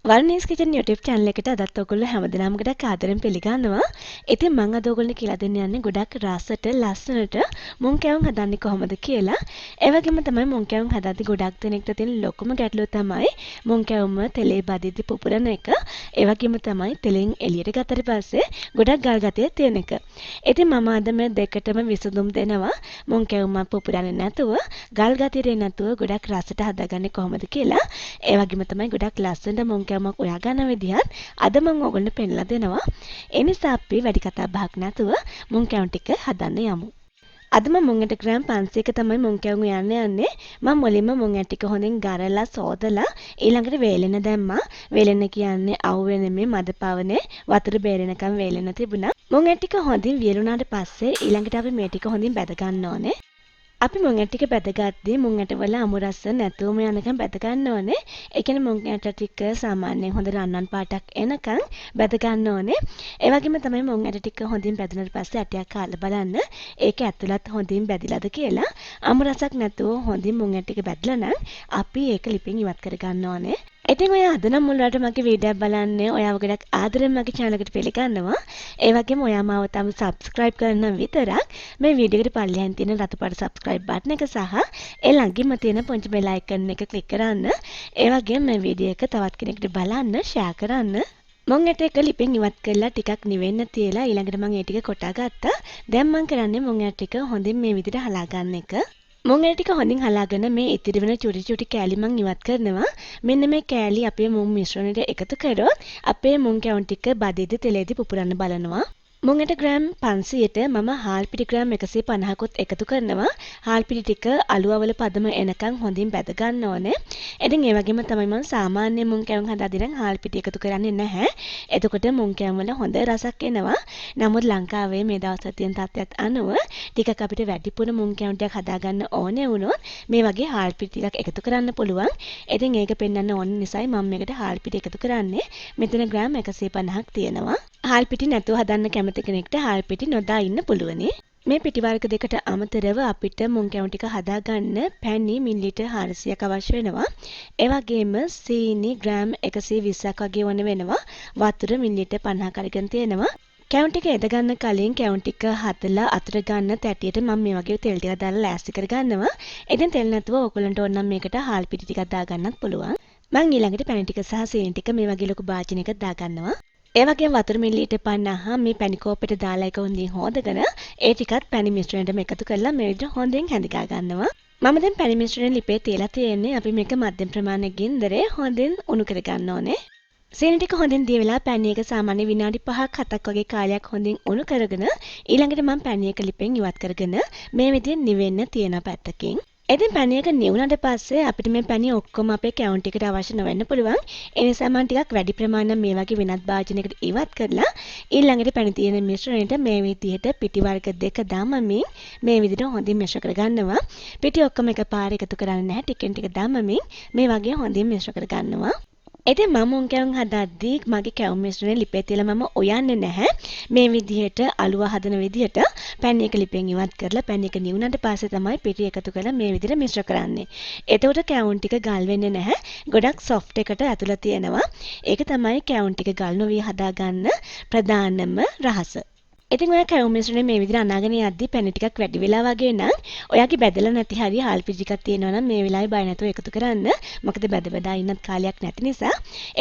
වර්ණීස් kitchen YouTube channel එකට අදත් ඔයගොල්ලෝ හැමදෙනාම ගොඩක් ආදරෙන් පිළිගන්නවා. ඉතින් මම අද ඔයගොල්ලෝ කියලා දෙන්න යන්නේ ගොඩක් රසට ලස්සනට මුං කැවුම් හදන්නේ කොහොමද කියලා. ඒ වගේම තමයි මුං කැවුම් හදද්දී ගොඩක් දෙනෙක්ට තියෙන ලොකුම ගැටලුව තමයි මුං කැවුම තෙලේ බදිද්දී පුපුරන එක. ඒ වගේම තමයි තෙලෙන් එළියට ගත්තට පස්සේ ගොඩක් ගල් ගතිය තියෙන එක. ඉතින් මම අද මේ දෙකටම විසඳුම් දෙනවා. මුං කැවුම පුපුරන්නේ නැතුව ගල් ගතිය නැතුව ගොඩක් රසට හදාගන්නේ කොහොමද කියලා. ඒ වගේම තමයි ගොඩක් ලස්සනට මුං කැවුමක් ඔයා ගන්න විදිහත් අද මම ඔයගොල්ලන්ට පෙන්නලා දෙනවා. ඒ නිසා අපි වැඩි කතා බහක් නැතුව මුං කැවුම් ටික හදන්න යමු. අද මම මුං ඇට ග්‍රෑම් 500ක තමයි මුං කැවුම් යන්නේ. මම මුලින්ම මුං ඇට ටික හොඳින් ගරලා සෝදලා ඊළඟට වේලෙන දැම්මා. වේලෙන කියන්නේ අවුවේ නෙමෙයි මද පවනේ වතුර බේරෙනකම් වේලෙන තිබුණා. මුං ඇට ටික හොඳින් වියලුණාට පස්සේ ඊළඟට අපි මේ ටික හොඳින් බැද ගන්න ඕනේ. අපි මුං ඇට ටික බැදගත්තී මුං ඇට වල අමු රස නැතුවම යනකම් බැද ගන්න ඕනේ. ඒ කියන්නේ මුං ඇට ටික සාමාන්‍යයෙන් හොඳ රන්වන් පාටක් එනකම් බැද ගන්න ඕනේ. ඒ වගේම තමයි මුං ඇට ටික හොඳින් බැදුනට පස්සේ ඇටයක් කාලා බලන්න ඒක ඇතුළත් හොඳින් බැදිලාද කියලා. අමු රසක් නැතුව හොඳින් මුං ඇට ටික බැදලා නම් අපි ඒක ලිපෙන් ඉවත් කර ගන්න ඕනේ. ඉතින් ඔයා අද නම් මුල්වට මගේ වීඩියෝ බලන්නේ ඔයාව ගොඩක් ආදරෙන් මගේ channel එකට පිළිගන්නවා. ඒ වගේම ඔයා මාව තාම subscribe කරන්න විතරක් මේ වීඩියෝ එකට පල්ලෙහාන් තියෙන රතු පාට subscribe button එක සහ ඒ ළඟින්ම තියෙන පුංචි bell icon එක click කරන්න. ඒ වගේම මේ වීඩියෝ එක තවත් කෙනෙකුට බලන්න share කරන්න. මුං ඇට එක ලිපෙන් ඉවත් කරලා ටිකක් නිවෙන්න තියලා ඊළඟට මම ඒ ටික කොටා ගත්තා. දැන් මම කරන්නේ මුං ඇට ටික හොඳින් මේ විදිහට හලා ගන්න එක. මුං ඇට ටික හොඳින් හලාගෙන මේ ඉතිරි වෙන චුටි චුටි කෑලි මං ඉවත් කරනවා. මෙන්න මේ කෑලි අපේ මුං මිශ්‍රණයට එකතු කරොත් අපේ මුං කැවුම් ටික බදිද්දි තෙලේදී පුපුරන්න බලනවා. මුං ඇට ග්‍රෑම් 500ට මම හාල් පිටි ග්‍රෑම් 150කුත් එකතු කරනවා. හාල් පිටි ටික අලුවවල පදම එනකන් හොඳින් බැද ගන්න ඕනේ. ඉතින් ඒ වගේම තමයි මම සාමාන්‍ය මුං කැවුම් හදද්දී නම් හාල් පිටි එකතු කරන්නේ නැහැ. එතකොට මුං කැවුම් වල හොඳ රසක් එනවා. නමුත් ලංකාවේ මේ දවස්වල තියෙන තත්ත්වයට අනුව ටිකක් අපිට වැඩිපුර මුං කැවුම් ටිකක් හදාගන්න ඕනේ වුණොත් මේ වගේ හාල් පිටි ටිකක් එකතු කරන්න පුළුවන්. ඉතින් ඒක පෙන්වන්න ඕන නිසායි මම මේකට හාල් පිටි එකතු කරන්නේ. මෙතන ග්‍රෑම් 150ක් තියෙනවා. හාල් පිටි නැතුව හදන්න කැමති කෙනෙක්ට හාල් පිටි නොදා ඉන්න පුළුවනි. මේ පිටි වර්ග දෙකට අමතරව අපිට මුං කැවුම් ටික හදාගන්න පැණි මිලිලීටර් 400ක් අවශ්‍ය වෙනවා. ඒ වගේම සීනි ග්‍රෑම් 120ක් වගේ වුණ වෙනවා. වතුර මිලිලීටර් 50ක් අරගෙන තියෙනවා. කැවුම් ටික එද ගන්න කලින් කැවුම් ටික හදලා අතර ගන්න තැටියට මම මේ වගේ තෙල් ටිකක් දාලා ලෑස්ති කර ගන්නවා. ඉතින් තෙල් නැතුව ඕගොල්ලන්ට ඕන නම් මේකට හාල් පිටි ටිකක් දාගන්නත් පුළුවන්. මම ඊළඟට පැණි ටික සහ සීනි ටික මේ වගේ ලොකු භාජනයක දාගන්නවා. ඒ වගේම වතුර මිලිලීටර් 50 මේ පැණි කෝප්පෙට දාලා එක හොඳින් හොදගෙන ඒ ටිකත් පැණි මිශ්‍රණයටම එකතු කරලා මේ විදිහට හොඳින් හැඳිගා ගන්නවා. මම දැන් පැණි මිශ්‍රණය ලිපේ තියලා තියෙන්නේ. අපි මේක මධ්‍යම ප්‍රමාණයේ ගින්දරේ හොඳින් උණු කර ගන්න ඕනේ. සීනි ටික හොඳින් දිය වෙලා පැණි එක සාමාන්‍ය විනාඩි 5ක් 7ක් වගේ කාලයක් හොඳින් උණු කරගෙන ඊළඟට මම පැණි එක ලිපෙන් ඉවත් කරගෙන මේ විදිහෙන් නිවෙන්න තියෙන පැත්තකින්. ඉතින් පැණි එක නිවුණාට පස්සේ අපිට මේ පැණි ඔක්කොම අපේ කැවුම් ටිකට අවශ්‍ය නොවෙන්න පුළුවන්. ඒ නිසා මම ටිකක් වැඩි ප්‍රමාණයක් මේ වගේ වෙනත් භාජනයකට ඉවත් කරලා ඊළඟට පැණි තියෙන මිශ්‍රණයට මේ විදිහට පිටි වර්ග දෙක දාමමින් මේ විදිහට හොඳින් මිශ්‍ර කරගන්නවා. පිටි ඔක්කොම එකපාරට එකතු කරන්නේ නැහැ. ටිකෙන් ටික දාමමින් මේ වගේ හොඳින් මිශ්‍ර කරගන්නවා. ඉතින් මම මුං කැවුම් හදද්දී මගේ කැවුම් මිශ්‍රණය ලිපේ තියලා මම ඔයන්නේ නැහැ. මේ විදිහට අලුව හදන විදිහට පැණි එක ලිපෙන් ඉවත් කරලා පැණි එක නිවුණාට පස්සේ තමයි පිටි එකතු කරලා මේ විදිහට මිශ්‍ර කරන්නේ. එතකොට කැවුම් ටික ගල් වෙන්නේ නැහැ. ගොඩක් සොෆ්ට් එකට ඇතුළත තියෙනවා. ඒක තමයි කැවුම් ටික ගල් නොවි හදාගන්න ප්‍රධානම රහස. ඉතින් ඔයා කැවුම් මිශ්‍රණය මේ විදිහට අනාගෙන යද්දී පැණි ටිකක් වැඩි වෙලා වගේ නම් ඔයාගේ බැදලා නැති හරිය හාල් පිටි ටිකක් තියෙනවා නම් මේ වෙලාවේ බය නැතුව එකතු කරන්න. මොකද බැද ඉන්නත් කාලයක් නැති නිසා.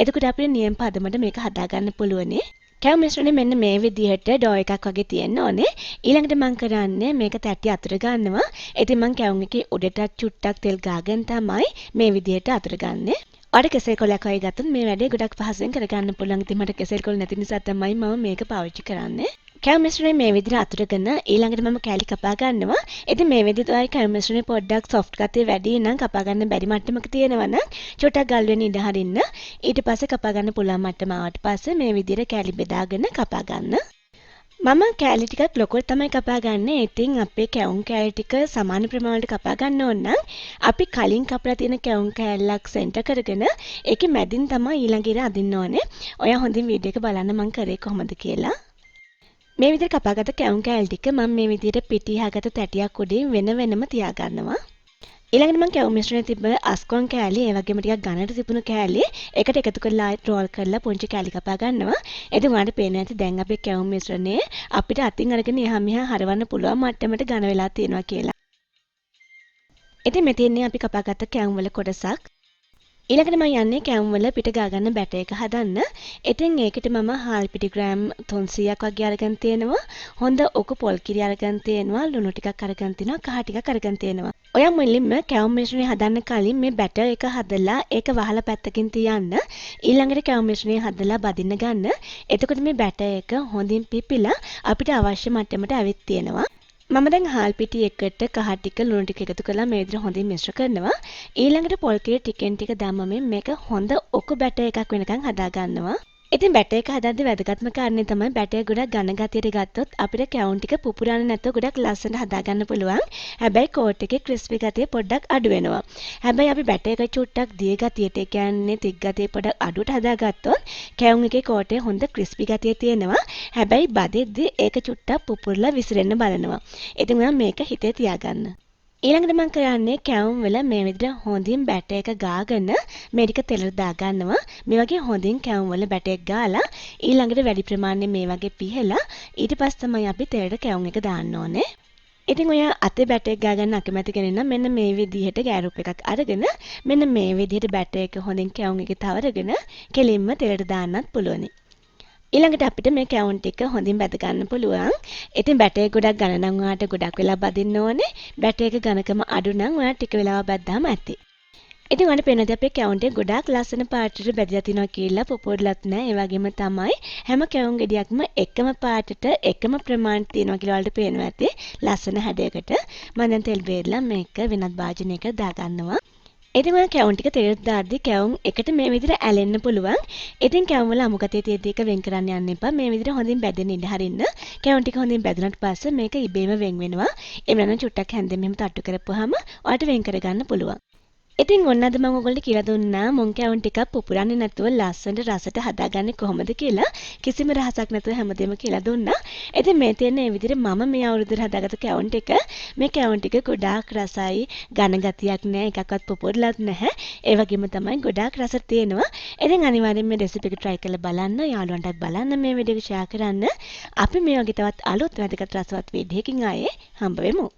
එතකොට අපිට නියම පදමට මේක හදාගන්න පුළුවනි. කැවුම් මිශ්‍රණය මෙන්න මේ විදිහට ඩෝ එකක් වගේ තියෙන්න ඕනේ. ඊළඟට මම කරන්නේ මේක තැටි අතුර ගන්නවා. ඉතින් මම කැවුම් එකේ උඩට චුට්ටක් තෙල් ගාගෙන තමයි මේ විදිහට අතුර ගන්නෙ. ඔයාලට කෙසෙල් කොලයක් වගේ ගත්තොත් මේ වැඩේ ගොඩක් පහසුවෙන් කරගන්න පුළුවන්. ඉතින් මට කෙසෙල් කොල නැති නිසා තමයි මම මේක පාවිච්චි කරන්නේ. කැවුම් මිශ්‍රණය මේ විදිහට අතුරගෙන ඊළඟට මම කෑලි කපා ගන්නවා. ඉතින් මේ විදිහට ඔයයි කැවුම් මිශ්‍රණය පොඩ්ඩක් සොෆ්ට් ගතිය වැඩි නම් කපා ගන්න බැරි මට්ටමක තියෙනවා නම් චුට්ටක් ගල් වෙන්න ඉඩ හරින්න. ඊට පස්සේ කපා ගන්න පුළුවන් මට්ටම ආවට පස්සේ මේ විදිහට කෑලි බෙදාගෙන කපා ගන්න. මම කෑලි ටිකක් ලොකුවට තමයි කපා ගන්නේ. ඉතින් අපේ කැවුම් කෑලි ටික සමාන ප්‍රමාණයට කපා ගන්න ඕන නම් අපි කලින් කපලා තියෙන කැවුම් කෑල්ලක් සෙන්ටර් කරගෙන ඒකේ මැදින් තමයි ඊළඟ ඉර අදින්න ඕනේ. ඔයා හොඳින් වීඩියෝ එක බලන්න මම කරේ කොහොමද කියලා. මේ විදිහට කපාගත්ත කැවුම් කෑලි ටික මම මේ විදිහට පිටි හගත තැටියක් උඩින් වෙන වෙනම තියාගන්නවා. ඊළඟට මම කැවුම් මිශ්‍රණයේ තිබ්බ අස්කොන් කෑලි ඒ වගේම ටිකක් ඝනට තිබුණු කෑලි එකට එකතු කරලා ආයෙත් රෝල් කරලා පුංචි කෑලි කපා ගන්නවා. ඉතින් ඔයාලට පේනවා ඇති දැන් අපේ කැවුම් මිශ්‍රණය අපිට අතින් අරගෙන එහා මෙහා හරවන්න පුළුවන් මට්ටමට ඝන වෙලා තියෙනවා කියලා. ඉතින් මෙතෙන්නේ අපි කපාගත්ත කැවුම් වල කොටසක්. ඊළඟට මම යන්නේ කැවුම් වල පිට ගා ගන්න බැටර් එක හදන්න. ඉතින් ඒකට මම හාල් පිටි ග්‍රෑම් 300ක් වගේ අරගෙන තියෙනවා. හොඳ ඔකු පොල් කිරි අරගෙන තියෙනවා. ලුණු ටිකක් අරගෙන තියෙනවා. කහ ටිකක් අරගෙන තියෙනවා. ඔයා මුලින්ම කැවුම් මිශ්‍රණය හදන්න කලින් මේ බැටර් එක හදලා ඒක වහලා පැත්තකින් තියන්න. ඊළඟට කැවුම් මිශ්‍රණය හදලා බදින්න ගන්න. එතකොට මේ බැටර් එක හොඳින් පිපිලා අපිට අවශ්‍ය මට්ටමට ඇවිත් තියෙනවා. මම දැන් හාල් පිටි එකට කහ ටික ලුණු ටික එකතු කරලා මේ විදිහට හොඳින් මිශ්‍ර කරනවා. ඊළඟට පොල් කිරි ටිකෙන් ටික දැම්මම මේක හොඳ ඔකු බැටර් එකක් වෙනකන් හදා ගන්නවා. ඉතින් බැටර් එක හදද්දී වැදගත්ම කාරණේ තමයි බැටර් ගොඩක් ඝන ගතියට ගත්තොත් අපිට කැවුම් ටික පුපුරන්නේ නැතුව ගොඩක් ලස්සනට හදා ගන්න පුළුවන්. හැබැයි කෝට් එකේ ක්‍රිස්පි ගතිය පොඩ්ඩක් අඩු වෙනවා. හැබැයි අපි බැටර් එක චුට්ටක් දිය ගතියට ඒ කියන්නේ තික් ගතිය පොඩ්ඩක් අඩුවට හදාගත්තොත් කැවුම් එකේ කෝටේ හොඳ ක්‍රිස්පි ගතිය තියෙනවා. හැබැයි බදිද්දී ඒක චුට්ටක් පුපුරලා විසිරෙන්න බලනවා. ඉතින් ඔයා මේක හිතේ තියාගන්න. ඊළඟට මම කරන්නේ කැවුම් වල මේ විදිහට හොඳින් බැටර් එක ගාගෙන මේ ටික තෙලට දා ගන්නවා. මේ වගේ හොඳින් කැවුම් වල බැටර් එක ගාලා ඊළඟට වැඩි ප්‍රමාණයෙන් මේ වගේ පිහලා ඊට පස්සේ තමයි අපි තෙලට කැවුම් එක දාන්න ඕනේ. ඉතින් ඔයා අතේ බැටර් එක ගාගන්න අකමැති කෙනෙක් නම් මෙන්න මේ විදිහට ගෑරුප් එකක් අරගෙන මෙන්න මේ විදිහට බැටර් එක හොඳින් කැවුම් එකේ තවරගෙන කෙලින්ම තෙලට දාන්නත් පුළුවනි. ඊළඟට අපිට මේ කැවුම් ටික හොඳින් බැද ගන්න පුළුවන්. ඉතින් බැටර් එක ගොඩක් ඝන නම් ඔයාලට ගොඩක් වෙලා බදින්න ඕනේ. බැටර් එක ඝනකම අඩු නම් ඔයාලා ටික වෙලාවක් බැද්දාම ඇති. ඉතින් ඔයාලට පේනවාද අපේ කැවුම් ටික ගොඩක් ලස්සන පාටට බැදලා තිනවා කියලා පොපොරලත් නැහැ. ඒ වගේම තමයි හැම කැවුම් ගෙඩියක්ම එකම පාටට එකම ප්‍රමාණයට තියෙනවා කියලා ඔයාලට පේනවා ඇති. ලස්සන හැඩයකට. මම දැන් තෙල් බේරලා මේක වෙනත් භාජනයකට දාගන්නවා. ඉතින් ඔය කැවුම් ටික තෙලට දාද්දි කැවුම් එකට මේ විදිහට ඇලෙන්න පුළුවන්. ඉතින් කැවුම් වල අමුගතේ තියෙද්දි එක වෙන් කරන්න යන්න එපා. මේ විදිහට හොඳින් බැදෙන්න ඉඩ හරින්න. කැවුම් ටික හොඳින් බැදුනට පස්සේ මේක ඉබේම වෙන් වෙනවා. එහෙම නැත්නම් චුට්ටක් හැන්දෙන් මෙහෙම තට්ටු කරපුවාම ඔයාලට වෙන් කරගන්න පුළුවන්. ඉතින් ඔන්න අද මම ඔයගොල්ලන්ට කියලා දුන්නා මොන් කැවුම් ටිකක් පුපුරන්නේ නැතුව ලස්සනට රසට හදාගන්නේ කොහොමද කියලා. කිසිම රහසක් නැතුව හැමදේම කියලා දුන්නා. ඉතින් මේ තියෙන මේ විදිහට මම මේ අවුරුද්දේ හදාගත්ත කැවුම් ටික මේ කැවුම් ටික ගොඩාක් රසයි, ඝන ගතියක් නැහැ, එකක්වත් පුපුරලත් නැහැ. ඒ වගේම තමයි ගොඩාක් රස තියෙනවා. ඉතින් අනිවාර්යෙන් මේ රෙසිපි එක try කරලා බලන්න, යාළුවන්ටත් බලන්න, මේ වීඩියෝ එක share කරන්න. අපි මේ වගේ තවත් අලුත් වැදගත් රසවත් වීඩියෝකින් ආයේ හම්බ වෙමු.